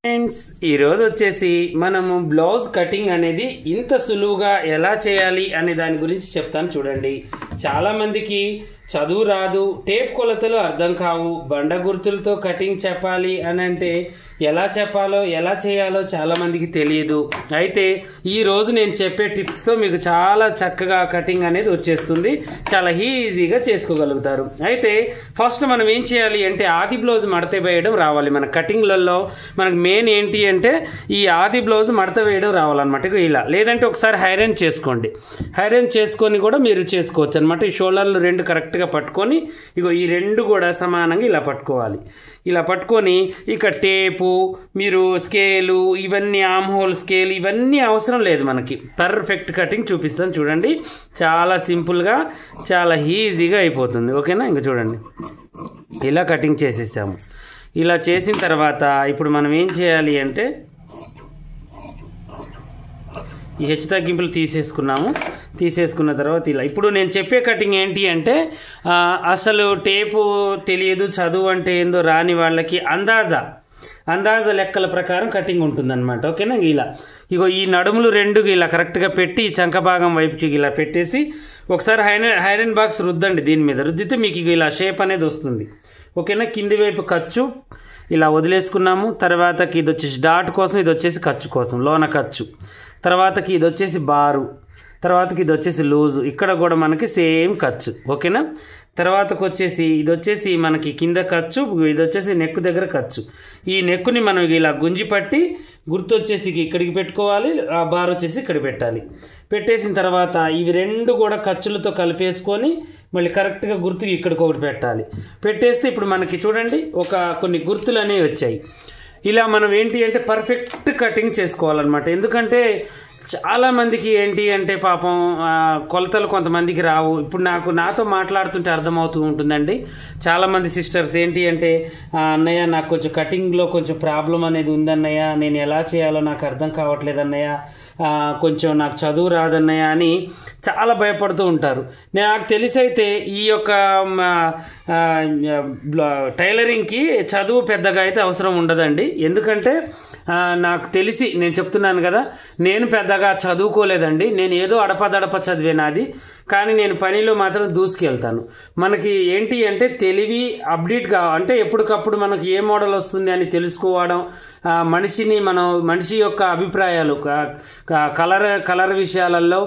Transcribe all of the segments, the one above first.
Friends ఈరోజు వచ్చేసి మనము బ్లౌజ్ కటింగ్ అనేది ఇంత సులువుగా ఎలా చేయాలి అనే దాని గురించి చెప్తాను చూడండి. చాలా మందికి చదువు రాదు, టేప్ కొలతలు అర్థం కావు, బండ గుర్తులతో కటింగ్ చెప్పాలి అని అంటే ఎలా చెప్పాలో ఎలా చేయాలో చాలా మందికి తెలియదు. అయితే ఈరోజు నేను చెప్పే టిప్స్తో మీకు చాలా చక్కగా కటింగ్ అనేది వచ్చేస్తుంది, చాలా ఈజీగా చేసుకోగలుగుతారు. అయితే ఫస్ట్ మనం ఏం చేయాలి అంటే ఆది బ్లౌజ్ మడత వేయడం రావాలి. మన కటింగ్లలో మనకు మెయిన్ ఏంటి అంటే ఈ ఆది బ్లౌజ్ మడత వేయడం రావాలన్నమాట. ఇలా లేదంటే ఒకసారి ఐరన్ చేసుకోండి, ఐరన్ చేసుకొని కూడా మీరు చేసుకోవచ్చు అనమాట. ఈ షోల్డర్లు రెండు కరెక్ట్గా పట్టుకొని ఇగో ఈ రెండు కూడా సమానంగా ఇలా పట్టుకోవాలి. ఇలా పట్టుకొని ఇక టేపు, మీరు స్కేలు, ఇవన్నీ ఆమ్ హోల్ స్కేల్ ఇవన్నీ అవసరం లేదు. మనకి పర్ఫెక్ట్ కటింగ్ చూపిస్తాను చూడండి. చాలా సింపుల్గా చాలా ఈజీగా అయిపోతుంది. ఓకేనా? ఇంకా చూడండి ఇలా కటింగ్ చేసేసాము. ఇలా చేసిన తర్వాత ఇప్పుడు మనం ఏం చేయాలి అంటే ఈ హెచ్చు తగ్గింపులు తీసేసుకున్న తర్వాత ఇలా ఇప్పుడు నేను చెప్పే కటింగ్ ఏంటి అంటే అసలు టేపు తెలియదు, చదువు అంటే ఏందో రాని వాళ్ళకి అందాజా లెక్కల ప్రకారం కటింగ్ ఉంటుందన్నమాట. ఓకేనా? ఇలా ఇగో ఈ నడుములు రెండు ఇలా కరెక్ట్గా పెట్టి చంక భాగం వైపుకి ఇలా పెట్టేసి ఒకసారి ఐరన్ బాక్స్ రుద్దండి. దీని మీద రుద్దితే మీకు ఇలా షేప్ అనేది వస్తుంది. ఓకేనా? కింది వైపు ఖర్చు ఇలా వదిలేసుకున్నాము. తర్వాతకి ఇది వచ్చేసి డాట్ కోసం, ఇది వచ్చేసి ఖర్చు కోసం, లోన ఖర్చు. తర్వాతకి ఇది వచ్చేసి బారు, తర్వాతకి ఇది వచ్చేసి లూజు, ఇక్కడ కూడా మనకి సేమ్ ఖర్చు. ఓకేనా? తర్వాతకు వచ్చేసి ఇది వచ్చేసి మనకి కింద ఖర్చు, ఇది వచ్చేసి నెక్ దగ్గర ఖర్చు. ఈ నెక్కుని మనం ఇలా గుంజి పట్టి గుర్తు వచ్చేసి ఇక్కడికి పెట్టుకోవాలి, ఆ బార్ వచ్చేసి ఇక్కడ పెట్టాలి. పెట్టేసిన తర్వాత ఇవి రెండు కూడా ఖర్చులతో కలిపేసుకొని మళ్ళీ కరెక్ట్గా గుర్తుకి ఇక్కడికి ఒకటి పెట్టాలి. పెట్టేస్తే ఇప్పుడు మనకి చూడండి కొన్ని గుర్తులు అనేవి వచ్చాయి. ఇలా మనం ఏంటి అంటే పర్ఫెక్ట్ కటింగ్ చేసుకోవాలన్నమాట. ఎందుకంటే చాలామందికి ఏంటి అంటే పాపం కొలతలు కొంతమందికి రావు. ఇప్పుడు నాతో మాట్లాడుతుంటే అర్థమవుతూ ఉంటుందండి. చాలామంది సిస్టర్స్ ఏంటి అంటే అన్నయ్య నాకు కొంచెం కటింగ్లో కొంచెం ప్రాబ్లం అనేది ఉందన్నయ్య, నేను ఎలా చేయాలో నాకు అర్థం కావట్లేదు అన్నయ్య, కొంచెం నాకు చదువు రాదన్నయ్య అని చాలా భయపడుతూ ఉంటారు. నాకు తెలిసైతే ఈ యొక్క టైలరింగ్కి చదువు పెద్దగా అయితే అవసరం ఉండదండి. ఎందుకంటే నాకు తెలిసి నేను చెప్తున్నాను కదా, నేను పెద్దగా చదువుకోలేదండి, నేను ఏదో అడపదడప చదివేనాది, కానీ నేను పనిలో మాత్రం దూసుకెళ్తాను. మనకి ఏంటి అంటే తెలివి అప్డేట్గా అంటే ఎప్పటికప్పుడు మనకి ఏ మోడల్ వస్తుంది అని తెలుసుకోవడం, మనిషి యొక్క అభిప్రాయాలు కలర్ విషయాలలో,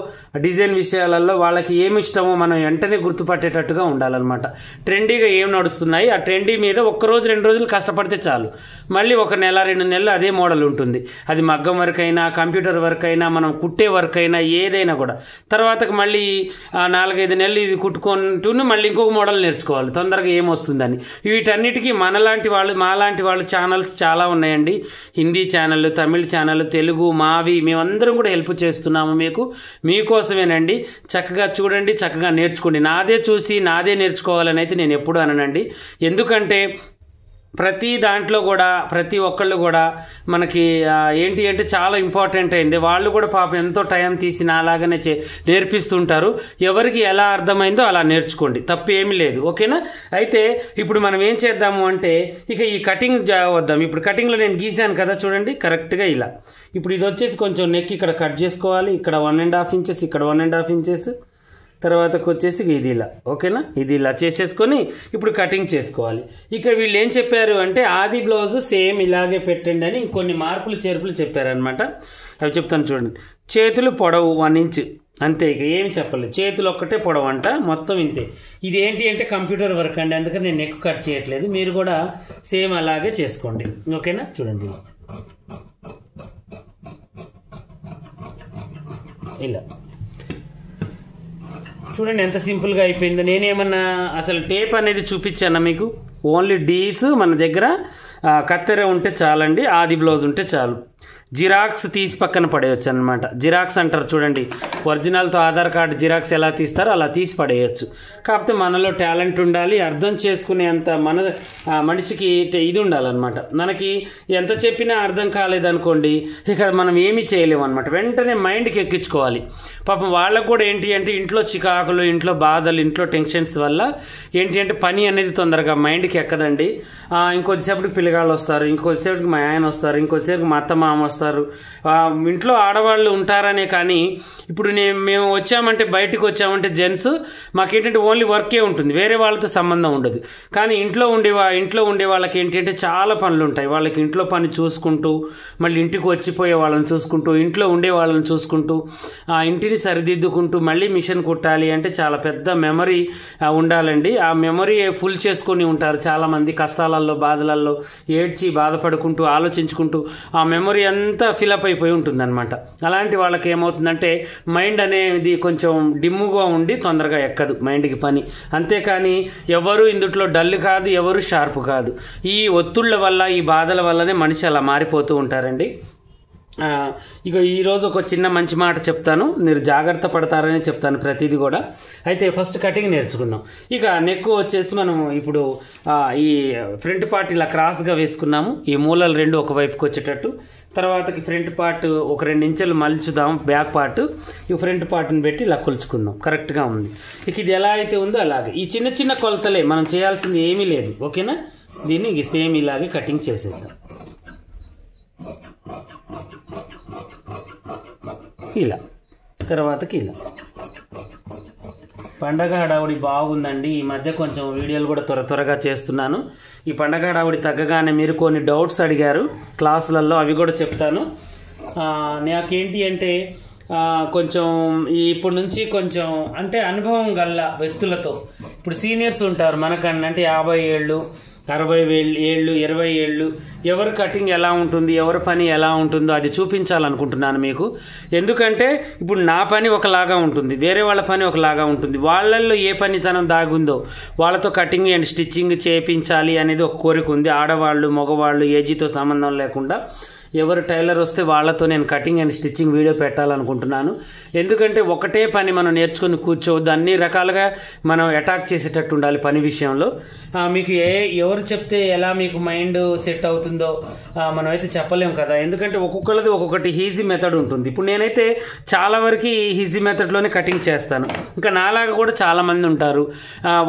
డిజైన్ విషయాలలో వాళ్ళకి ఏమి ఇష్టమో మనం వెంటనే గుర్తుపట్టేటట్టుగా ఉండాలన్నమాట. ట్రెండీగా ఏం నడుస్తున్నాయి ఆ ట్రెండీ మీద ఒక్కరోజు 2 రోజులు కష్టపడితే చాలు, మళ్ళీ 1 నెల 2 నెలలు అదే మోడల్ ఉంటుంది. అది మగ్గం వర్క్ అయినా, కంప్యూటర్ వర్క్ అయినా, మనం కుట్టే వర్క్ అయినా, ఏదైనా కూడా తర్వాతకు మళ్ళీ 4-5 నెలలు ఇది కుట్టుకుంటూనే మళ్ళీ ఇంకొక మోడల్ నేర్చుకోవాలి తొందరగా ఏమొస్తుందని. వీటన్నిటికీ మాలాంటి వాళ్ళు ఛానల్స్ చాలా ఉన్నాయండి. హిందీ ఛానళ్ళు, తమిళ ఛానళ్ళు, తెలుగు, మావి, మేమందరం కూడా హెల్ప్ చేస్తున్నాము మీకోసమేనండి. చక్కగా చూడండి, చక్కగా నేర్చుకోండి. నాదే చూసి నాదే నేర్చుకోవాలని అయితే నేను ఎప్పుడు అననండి. ఎందుకంటే ప్రతి దాంట్లో కూడా ప్రతి ఒక్కళ్ళు కూడా మనకి ఏంటి అంటే చాలా ఇంపార్టెంట్ అయింది. వాళ్ళు కూడా పాపం ఎంతో టైం తీసి నాలాగానే నేర్పిస్తుంటారు. ఎవరికి ఎలా అర్థమైందో అలా నేర్చుకోండి, తప్పు ఏమీ లేదు. ఓకేనా? అయితే ఇప్పుడు మనం ఏం చేద్దాము అంటే ఇక ఈ కటింగ్ వద్దాం. ఇప్పుడు కటింగ్లో నేను గీసాను కదా చూడండి కరెక్ట్గా ఇలా. ఇప్పుడు ఇది వచ్చేసి కొంచెం నెక్ ఇక్కడ కట్ చేసుకోవాలి, ఇక్కడ 1.5 ఇంచెస్, ఇక్కడ 1.5 ఇంచెస్, తర్వాతకు వచ్చేసి ఇది ఇలా. ఓకేనా? ఇది ఇలా చేసేసుకొని ఇప్పుడు కటింగ్ చేసుకోవాలి. ఇక వీళ్ళు ఏం చెప్పారు అంటే ఆది బ్లౌజ్ సేమ్ ఇలాగే పెట్టండి అని ఇంకొన్ని మార్పులు చేర్పులు చెప్పారనమాట. అవి చెప్తాను చూడండి. చేతులు పొడవు 1 ఇంచ్ అంతే, ఇక ఏమి చెప్పలేదు. చేతులు ఒక్కటే పొడవు అంట, మొత్తం ఇంతే. ఇది ఏంటి అంటే కంప్యూటర్ వర్క్ అండి, అందుకని నేను నెక్ కట్ చేయట్లేదు. మీరు కూడా సేమ్ అలాగే చేసుకోండి. ఓకేనా? చూడండి ఇలా. చూడండి ఎంత సింపుల్గా అయిపోయిందో. నేనేమన్నా అసలు టేప్ అనేది చూపించాను మీకు? ఓన్లీ డీస్ మన దగ్గర కత్తెర ఉంటే చాలండి, ఆది బ్లౌజ్ ఉంటే చాలు. జిరాక్స్ తీసి పక్కన పడేయచ్చు అనమాట. జిరాక్స్ అంటారు చూడండి, ఒరిజినల్తో ఆధార్ కార్డు జిరాక్స్ ఎలా తీస్తారో అలా తీసి పడేయచ్చు. కాకపోతే మనలో టాలెంట్ ఉండాలి, అర్థం చేసుకునేంత మనిషికి ఇది ఉండాలన్నమాట. మనకి ఎంత చెప్పినా అర్థం కాలేదనుకోండి, ఇక మనం ఏమీ చేయలేము అనమాట. వెంటనే మైండ్కి ఎక్కించుకోవాలి. పాపం వాళ్ళకు కూడా ఏంటి అంటే ఇంట్లో చికాకులు, ఇంట్లో బాధలు, ఇంట్లో టెన్షన్స్ వల్ల ఏంటి అంటే పని అనేది తొందరగా మైండ్కి ఎక్కదండి. ఇంకొద్దిసేపటికి పిల్లగాళ్ళు వస్తారు, ఇంకొద్దిసేపటికి మా ఆయన వస్తారు, ఇంకొద్దిసేపటికి మా అత్త మామ వస్తారు. ఇంట్లో ఆడవాళ్ళు ఉంటారనే కానీ ఇప్పుడు మేము వచ్చామంటే బయటకు వచ్చామంటే జెంట్స్ మాకేంటంటే ఓన్లీ వర్కే ఉంటుంది, వేరే వాళ్ళతో సంబంధం ఉండదు. కానీ ఇంట్లో ఉండే వాళ్ళకి ఏంటంటే చాలా పనులు ఉంటాయి. వాళ్ళకి ఇంట్లో పని చూసుకుంటూ మళ్ళీ ఇంటికి వచ్చిపోయే వాళ్ళని చూసుకుంటూ ఇంట్లో ఉండే వాళ్ళని చూసుకుంటూ ఆ ఇంటిని సరిదిద్దుకుంటూ మళ్ళీ మిషన్ కుట్టాలి అంటే చాలా పెద్ద మెమరీ ఉండాలండి. ఆ మెమరీ ఫుల్ చేసుకొని ఉంటారు చాలామంది, కష్టాలలో బాధలలో ఏడ్చి బాధపడుకుంటూ ఆలోచించుకుంటూ ఆ మెమరీ అంతా ఫిలప్ అయిపోయి ఉంటుందన్నమాట. అలాంటి వాళ్ళకి ఏమవుతుందంటే మైండ్ అనేది కొంచెం డిమ్ముగా ఉండి తొందరగా ఎక్కదు మైండ్కి పని. అంతేకాని ఎవరు ఇందుట్లో డల్ కాదు, ఎవరు షార్ప్ కాదు. ఈ ఒత్తిళ్ల వల్ల ఈ బాధల వల్లనే మనిషి అలా మారిపోతూ ఉంటారండి. ఇక ఈరోజు ఒక చిన్న మంచి మాట చెప్తాను, మీరు జాగ్రత్త పడతారని చెప్తాను ప్రతిదీ కూడా. అయితే ఫస్ట్ కటింగ్ నేర్చుకుందాం. ఇక నెక్ వచ్చేసి మనం ఇప్పుడు ఈ ఫ్రంట్ పార్ట్ ఇలా క్రాస్గా వేసుకున్నాము, ఈ మూలలు రెండు ఒకవైపుకి వచ్చేటట్టు. తర్వాతకి ఫ్రంట్ పార్ట్ ఒక 2 ఇంచులు మలుచుదాం, బ్యాక్ పార్ట్ ఈ ఫ్రంట్ పార్ట్ని పెట్టి ఇలా కొలుచుకుందాం. కరెక్ట్గా ఉంది. ఇక ఇది ఎలా అయితే ఉందో అలాగే ఈ చిన్న చిన్న కొలతలే, మనం చేయాల్సింది ఏమీ లేదు. ఓకేనా? దీన్ని సేమ్ ఇలాగే కటింగ్ చేసేద్దాం. ఇలా తర్వాతకి ఇలా. పండగ హడావుడి బాగుందండి. ఈ మధ్య కొంచెం వీడియోలు కూడా త్వరగా చేస్తున్నాను. ఈ పండగ హడావుడి తగ్గగానే మీరు కొన్ని డౌట్స్ అడిగారు క్లాసులలో, అవి కూడా చెప్తాను. నాకేంటి అంటే కొంచెం ఇప్పటి నుంచి కొంచెం అంటే అనుభవం గల వ్యక్తులతో, ఇప్పుడు సీనియర్స్ ఉంటారు మనకన్నా, అంటే 50 ఏళ్ళు 60 ఏళ్ళు 20 ఏళ్ళు, ఎవరి కటింగ్ ఎలా ఉంటుంది, ఎవరి పని ఎలా ఉంటుందో అది చూపించాలనుకుంటున్నాను మీకు. ఎందుకంటే ఇప్పుడు నా పని ఒకలాగా ఉంటుంది, వేరే వాళ్ళ పని ఒకలాగా ఉంటుంది. వాళ్ళల్లో ఏ పనితనం దాగుందో వాళ్ళతో కటింగ్ అండ్ స్టిచ్చింగ్ చేయించాలి అనేది ఒక కోరిక ఉంది. ఆడవాళ్ళు మగవాళ్ళు ఏజీతో సంబంధం లేకుండా ఎవరు టైలర్ వస్తే వాళ్ళతో నేను కటింగ్ అండ్ స్టిచ్చింగ్ వీడియో పెట్టాలనుకుంటున్నాను. ఎందుకంటే ఒకటే పని మనం నేర్చుకొని కూర్చోవద్దు, అన్ని రకాలుగా మనం అటాక్ చేసేటట్టు ఉండాలి పని విషయంలో. మీకు ఎవరు చెప్తే ఎలా మీకు మైండ్ సెట్ అవుతుందో మనం అయితే చెప్పలేము కదా. ఎందుకంటే ఒక్కొక్కరిది ఒక్కొక్కటి ఈజీ మెథడ్ ఉంటుంది. ఇప్పుడు నేనైతే చాలా వరకు ఈజీ మెథడ్లోనే కటింగ్ చేస్తాను. ఇంకా నాలాగా కూడా చాలామంది ఉంటారు,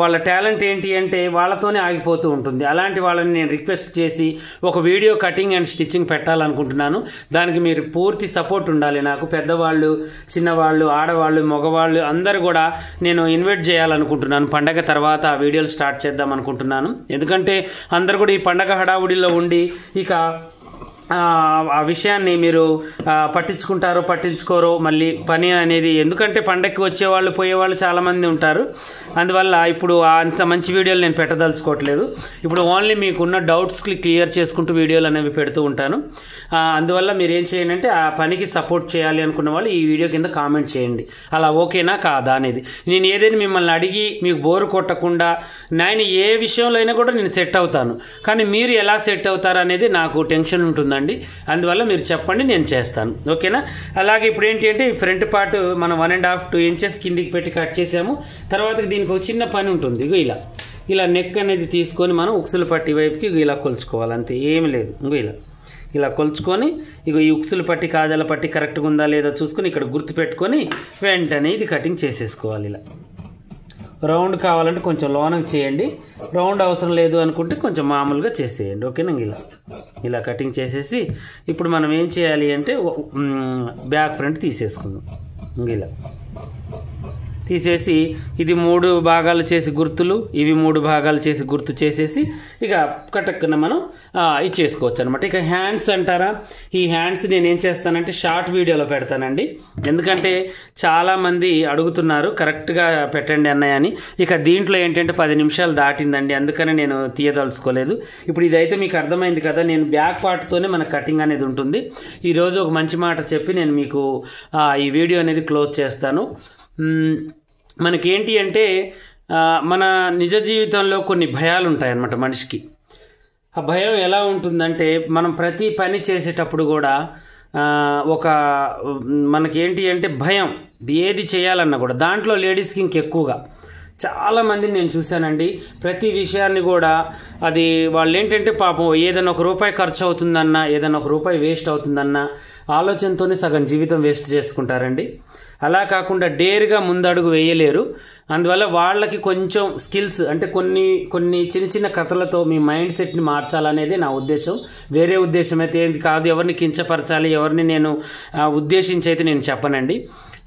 వాళ్ళ టాలెంట్ ఏంటి అంటే వాళ్ళతోనే ఆగిపోతూ ఉంటుంది. అలాంటి వాళ్ళని నేను రిక్వెస్ట్ చేసి ఒక వీడియో కటింగ్ అండ్ స్టిచ్చింగ్ పెట్టాలనుకుంటున్నాను. దానికి మీరు పూర్తి సపోర్ట్ ఉండాలి నాకు. పెద్దవాళ్ళు, చిన్నవాళ్ళు, ఆడవాళ్ళు, మగవాళ్ళు అందరూ కూడా నేను ఇన్వైట్ చేయాలనుకుంటున్నాను. పండగ తర్వాత ఆ వీడియోలు స్టార్ట్ చేద్దాం అనుకుంటున్నాను. ఎందుకంటే అందరు కూడా ఈ పండగ హడావుడిలో ఉండి ఇక ఆ విషయాన్ని మీరు పట్టించుకుంటారో పట్టించుకోరో మళ్ళీ పని అనేది. ఎందుకంటే పండగకి వచ్చేవాళ్ళు పోయేవాళ్ళు చాలామంది ఉంటారు. అందువల్ల ఇప్పుడు అంత మంచి వీడియోలు నేను పెట్టదలుచుకోవట్లేదు. ఇప్పుడు ఓన్లీ మీకున్న డౌట్స్కి క్లియర్ చేసుకుంటూ వీడియోలు అనేవి పెడుతూ ఉంటాను. అందువల్ల మీరు ఏం చేయండి అంటే ఆ పనికి సపోర్ట్ చేయాలి అనుకున్న వాళ్ళు ఈ వీడియో కింద కామెంట్ చేయండి, అలా ఓకేనా కాదా అనేది. నేను ఏదైనా మిమ్మల్ని అడిగి మీకు బోరు కొట్టకుండా నేను ఏ విషయంలో అయినా కూడా నేను సెట్ అవుతాను. కానీ మీరు ఎలా సెట్ అవుతారు అనేది నాకు టెన్షన్ ఉంటుంది. అందువల్ల మీరు చెప్పండి, నేను చేస్తాను. ఓకేనా? అలాగే ఇప్పుడు ఏంటి అంటే ఈ ఫ్రంట్ పార్ట్ మనం 1.5-2 ఇంచెస్ కిందికి పెట్టి కట్ చేసాము. తర్వాత దీనికి ఒక చిన్న పని ఉంటుంది. ఇగో ఇలా నెక్ అనేది తీసుకొని మనం ఉక్సులు పట్టి వైపుకి ఇలా కొలుచుకోవాలి, అంతే, ఏమి లేదు. ఇంకో ఇలా కొలుచుకొని ఇగో ఈ ఉక్సులు పట్టి కాజాల పట్టి కరెక్ట్గా ఉందా లేదా చూసుకొని ఇక్కడ గుర్తు పెట్టుకొని వెంటనే ఇది కటింగ్ చేసేసుకోవాలి. ఇలా రౌండ్ కావాలంటే కొంచెం లోనకి చేయండి, రౌండ్ అవసరం లేదు అనుకుంటే కొంచెం మామూలుగా చేసేయండి. ఓకేనా? ఇలా కటింగ్ చేసేసి ఇప్పుడు మనం ఏం చేయాలి అంటే బ్యాక్ ఫ్రంట్ తీసేసుకుందాం. ఇలా తీసేసి ఇది 3 భాగాలు చేసి గుర్తులు, ఇవి 3 భాగాలు చేసి గుర్తు చేసేసి ఇక కటక్కున మనం ఇచ్చేసుకోవచ్చు అనమాట. ఇక హ్యాండ్స్ అంటారా, ఈ హ్యాండ్స్ నేను ఏం చేస్తానంటే షార్ట్ వీడియోలో పెడతానండి. ఎందుకంటే చాలామంది అడుగుతున్నారు కరెక్ట్గా పెట్టండి అన్నయ్య అని. ఇక దీంట్లో ఏంటంటే 10 నిమిషాలు దాటిందండి, అందుకని నేను తీయదలుచుకోలేదు. ఇప్పుడు ఇదైతే మీకు అర్థమైంది కదా, నేను బ్యాక్ పార్ట్తోనే మన కటింగ్ అనేది ఉంటుంది. ఈరోజు ఒక మంచి మాట చెప్పి నేను మీకు ఈ వీడియో అనేది క్లోజ్ చేస్తాను. మనకేంటి అంటే మన నిజ జీవితంలో కొన్ని భయాలు ఉంటాయన్నమాట మనిషికి. ఆ భయం ఎలా ఉంటుందంటే మనం ప్రతి పని చేసేటప్పుడు కూడా మనకేంటి అంటే భయం, ఏది చేయాలన్నా కూడా. దాంట్లో లేడీస్కి ఇంకెక్కువగా చాలామందిని నేను చూశానండి. ప్రతి విషయాన్ని కూడా అది వాళ్ళు ఏంటంటే పాపం ఏదైనా ఒక రూపాయి ఖర్చు అవుతుందన్నా, ఏదైనా ఒక రూపాయి వేస్ట్ అవుతుందన్నా ఆలోచనతోనే సగం జీవితం వేస్ట్ చేసుకుంటారండి. అలా కాకుండా డేర్గా ముందడుగు వేయలేరు. అందువల్ల వాళ్ళకి కొంచెం స్కిల్స్ అంటే కొన్ని చిన్న చిన్న కథలతో మీ మైండ్ సెట్ని మార్చాలనేది నా ఉద్దేశం. వేరే ఉద్దేశం అయితే ఏంది కాదు, ఎవరిని కించపరచాలి, ఎవరిని నేను ఉద్దేశించి అయితే నేను చెప్పనండి.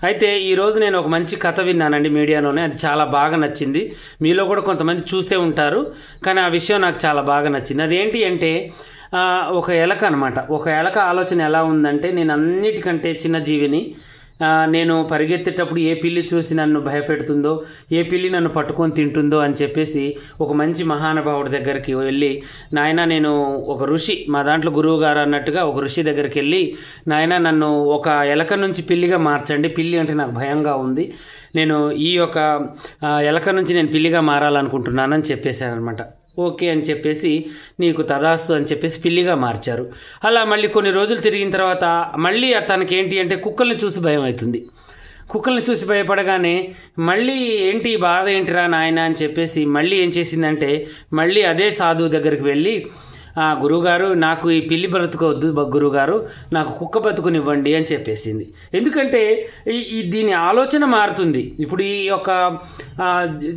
అయితే ఈరోజు నేను ఒక మంచి కథ విన్నానండి మీడియాలోనే, అది చాలా బాగా నచ్చింది. మీలో కూడా కొంతమంది చూసే ఉంటారు, కానీ ఆ విషయం నాకు చాలా బాగా నచ్చింది. అదేంటి అంటే ఒక ఎలక అనమాట. ఒక ఎలక ఆలోచన ఎలా ఉందంటే, నేను అన్నిటికంటే చిన్న జీవిని, నేను పరిగెత్తేటప్పుడు ఏ పిల్లి చూసి నన్ను భయపెడుతుందో, ఏ పిల్లి నన్ను పట్టుకొని తింటుందో అని చెప్పేసి ఒక మంచి మహానుభావుడి దగ్గరికి వెళ్ళి, నాయన నేను ఒక ఋషి, మా దాంట్లో గురువు గారు అన్నట్టుగా ఒక ఋషి దగ్గరికి వెళ్ళి, నాయన నన్ను ఒక ఎలక నుంచి పిల్లిగా మార్చండి, పిల్లి అంటే నాకు భయంగా ఉంది, నేను ఈ యొక్క ఎలక నుంచి నేను పిల్లిగా మారాలనుకుంటున్నానని చెప్పేశాను అనమాట. ఓకే అని చెప్పేసి నీకు తదాస్తు అని చెప్పేసి పిల్లిగా మార్చారు. అలా మళ్ళీ కొన్ని రోజులు తిరిగిన తర్వాత మళ్ళీ తనకి ఏంటి అంటే కుక్కల్ని చూసి భయం అవుతుంది. కుక్కల్ని చూసి భయపడగానే మళ్ళీ ఏంటి బాధ ఏంటిరా నాయన అని చెప్పేసి మళ్ళీ ఏం చేసిందంటే, మళ్ళీ అదే సాధువు దగ్గరికి వెళ్ళి, గురువుగారు నాకు ఈ పిల్లి బ్రతుకోవద్దు గురువుగారు, నాకు కుక్క బతుకునివ్వండి అని చెప్పేసింది. ఎందుకంటే దీని ఆలోచన మారుతుంది. ఇప్పుడు ఈ యొక్క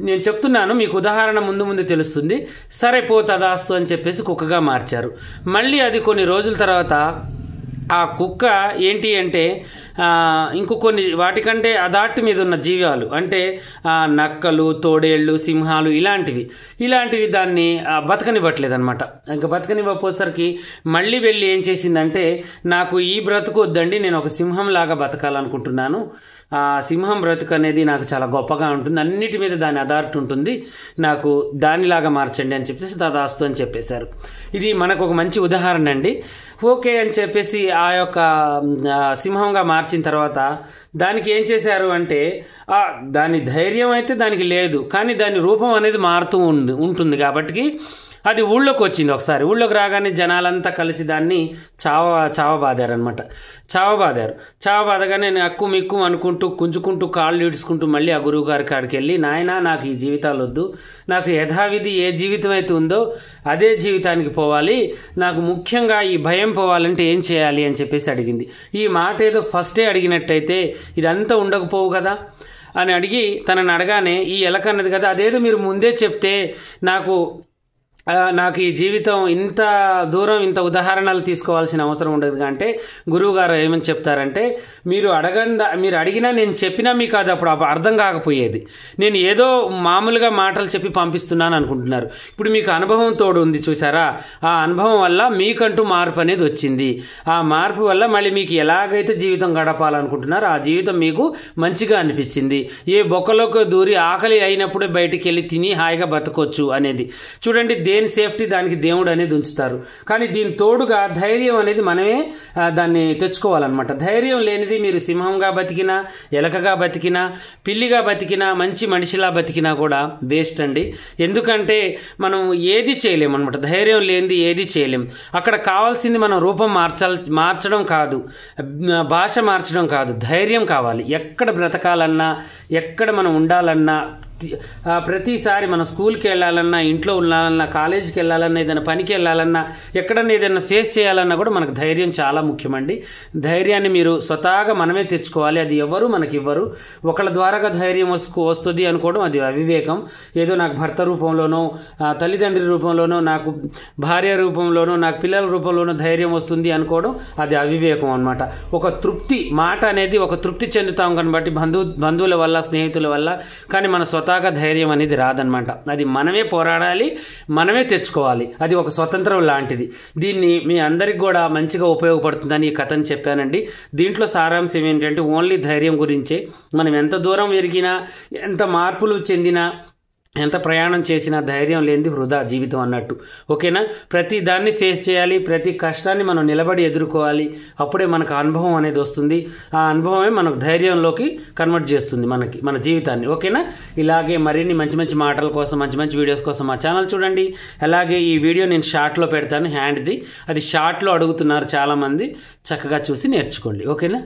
నేను చెప్తున్నాను మీకు ఉదాహరణ ముందు తెలుస్తుంది. సరే పో తదాస్తు అని చెప్పేసి కుక్కగా మార్చారు. మళ్ళీ అది కొన్ని రోజుల తర్వాత ఆ కుక్క ఏంటి అంటే ఇంకొన్ని వాటికంటే అదాటి మీద ఉన్న జీవాలు అంటే నక్కలు, తోడేళ్ళు, సింహాలు ఇలాంటివి దాన్ని బతకనివ్వట్లేదు అనమాట. ఇంకా బతకనివ్వపోసరికి మళ్ళీ వెళ్ళి ఏం చేసిందంటే, నాకు ఈ బ్రతుకు వద్దండి, నేను ఒక సింహంలాగా బతకాలనుకుంటున్నాను, సింహం బ్రతుకు అనేది నాకు చాలా గొప్పగా ఉంటుంది, అన్నిటి మీద దాని అథారిటీ ఉంటుంది, నాకు దానిలాగా మార్చండి అని చెప్పేసి తదాస్తు అని చెప్పేశారు. ఇది మనకు ఒక మంచి ఉదాహరణ అండి. ఓకే అని చెప్పేసి ఆ యొక్క సింహంగా మార్చిన తర్వాత దానికి ఏం చేశారు అంటే, దాని ధైర్యం అయితే దానికి లేదు, కానీ దాని రూపం అనేది మారుతూ ఉంటుంది కాబట్టి అది ఊళ్ళోకి వచ్చింది. ఒకసారి ఊళ్ళోకి రాగానే జనాలంతా కలిసి దాన్ని చావబాదారనమాట. చావబాదగానే నేను అక్కు మిక్కు అనుకుంటూ కుంజుకుంటూ కాళ్ళు ఈడ్చుకుంటూ మళ్ళీ ఆ గురువు గారి కాడికి వెళ్ళి, నాయన నాకు ఈ జీవితాలు వద్దు, నాకు యథావిధి ఏ జీవితం అయితే ఉందో అదే జీవితానికి పోవాలి, నాకు ముఖ్యంగా ఈ భయం పోవాలంటే ఏం చేయాలి అని చెప్పేసి అడిగింది. ఈ మాట ఏదో ఫస్టే అడిగినట్టయితే ఇదంతా ఉండకపోవు కదా అని అడిగి తనని అడగానే ఈ ఎలక అన్నది కదా, అదేదో మీరు ముందే చెప్తే నాకు ఈ జీవితం ఇంత దూరం ఇంత ఉదాహరణలు తీసుకోవాల్సిన అవసరం ఉండదు. అంటే గురువుగారు ఏమని చెప్తారంటే, మీరు అడిగినా నేను చెప్పినా మీకు అది అప్పుడు అర్థం కాకపోయేది, నేను ఏదో మామూలుగా మాటలు చెప్పి పంపిస్తున్నాను అనుకుంటున్నారు. ఇప్పుడు మీకు అనుభవం తోడు ఉంది చూసారా, ఆ అనుభవం వల్ల మీకంటూ మార్పు అనేది వచ్చింది. ఆ మార్పు వల్ల మళ్ళీ మీకు ఎలాగైతే జీవితం గడపాలనుకుంటున్నారో ఆ జీవితం మీకు మంచిగా అనిపించింది. ఏ బొక్కలోకి దూరి ఆకలి అయినప్పుడే బయటికి వెళ్ళి తిని హాయిగా బతకొచ్చు అనేది. చూడండి, దేని సేఫ్టీ దానికి దేవుడు అనేది ఉంచుతారు. కానీ దీని తోడుగా ధైర్యం అనేది మనమే దాన్ని తెచ్చుకోవాలన్నమాట. ధైర్యం లేనిది మీరు సింహంగా బతికినా, ఎలకగా బతికినా, పిల్లిగా బతికినా, మంచి మనిషిలా బతికినా కూడా వేస్ట్ అండి. ఎందుకంటే మనం ఏది చేయలేము అనమాట. ధైర్యం లేనిది ఏది చేయలేం. అక్కడ కావాల్సింది మనం రూపం మార్చడం కాదు, భాష మార్చడం కాదు, ధైర్యం కావాలి. ఎక్కడ బ్రతకాలన్నా, ఎక్కడ మనం ఉండాలన్నా, ప్రతిసారి మనం స్కూల్కి వెళ్ళాలన్నా, ఇంట్లో ఉండాలన్నా, కాలేజీకి వెళ్ళాలన్నా, ఏదైనా పనికి వెళ్ళాలన్నా, ఎక్కడన్నా ఏదైనా ఫేస్ చేయాలన్నా కూడా మనకు ధైర్యం చాలా ముఖ్యమండి. ధైర్యాన్ని మీరు స్వతహాగా మనమే తెచ్చుకోవాలి. అది ఎవరు మనకి ఇవ్వరు. ఒకళ్ళ ద్వారాగా ధైర్యం వస్తుంది అనుకోవడం అది అవివేకం. ఏదో నాకు భర్త రూపంలోనో, తల్లిదండ్రి రూపంలోనో, నాకు భార్య రూపంలోనో, నాకు పిల్లల రూపంలోనో ధైర్యం వస్తుంది అనుకోవడం అది అవివేకం అనమాట. ఒక తృప్తి మాట అనేది ఒక తృప్తి చెందుతాం కాబట్టి బంధువుల వల్ల, స్నేహితుల వల్ల, కానీ మన స్వతహాగా ధైర్యం అనేది రాదనమాట. అది మనమే పోరాడాలి, మనమే తెచ్చుకోవాలి. అది ఒక స్వతంత్రం లాంటిది. దీన్ని మీ అందరికి కూడా మంచిగా ఉపయోగపడుతుందని ఈ కథను చెప్పానండి. దీంట్లో సారాంశం ఏంటంటే ఓన్లీ ధైర్యం గురించే. మనం ఎంత దూరం ఎరిగినా, ఎంత మార్పులు చెందినా, ఎంత ప్రయాణం చేసినా ధైర్యం లేనిది వృధా జీవితం అన్నట్టు. ఓకేనా? ప్రతి దాన్ని ఫేస్ చేయాలి, ప్రతి కష్టాన్ని మనం నిలబడి ఎదుర్కోవాలి. అప్పుడే మనకు అనుభవం అనేది వస్తుంది. ఆ అనుభవమే మనకు ధైర్యంలోకి కన్వర్ట్ చేస్తుంది మన జీవితాన్ని. ఓకేనా? ఇలాగే మరిన్ని మంచి మంచి మాటల కోసం, మంచి మంచి వీడియోస్ కోసం మా ఛానల్ చూడండి. అలాగే ఈ వీడియో నేను షార్ట్లో పెడతాను, హ్యాండ్ది. అది షార్ట్లో అడుగుతున్నారు చాలామంది, చక్కగా చూసి నేర్చుకోండి. ఓకేనా?